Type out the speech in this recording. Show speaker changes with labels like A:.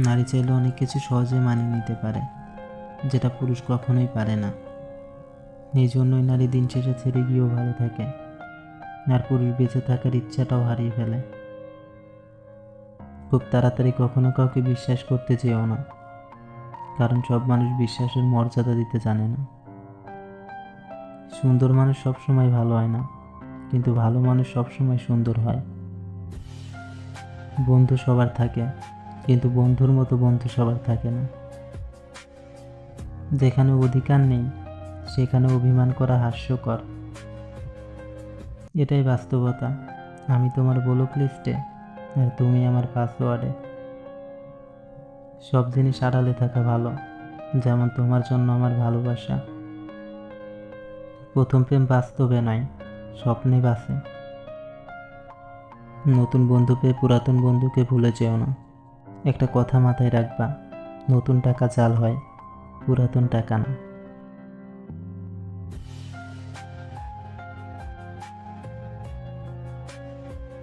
A: নারী চাইলে অনেক কিছু সহজে মানিয়ে নিতে পারে, যেটা পুরুষ কখনোই পারে না। এই জন্যই নারী দিন শেষে ছেড়ে গিয়েও ভালো থাকে, আর পুরুষ বেঁচে থাকার ইচ্ছাটাও হারিয়ে ফেলে। খুব তাড়াতাড়ি কখনো কাউকে বিশ্বাস করতে চেয়েও না, কারণ সব মানুষ বিশ্বাসের মর্যাদা দিতে জানে না। সুন্দর মানুষ সবসময় ভালো হয় না, কিন্তু ভালো মানুষ সবসময় সুন্দর হয়। বন্ধু সবার থাকে, কিন্তু বন্ধুর মতো বন্ধু সবার থাকে না। যেখানে অধিকার নেই, সেখানে অভিমান করা হাস্যকর। এটাই বাস্তবতা। আমি তোমার ব্লক লিস্টে, আর তুমি আমার পাসওয়ার্ডে। সব জিনিস আড়ালে থাকা ভালো, যেমন তোমার জন্য আমার ভালোবাসা। প্রথম প্রেম বাস্তবে নয়, স্বপ্নে বাসে। নতুন বন্ধু পেয়ে পুরাতন বন্ধুকে ভুলে যেও না। একটা কথা মাথায় রাখবা, নতুন টাকা জাল হয়, পুরাতন টাকা না।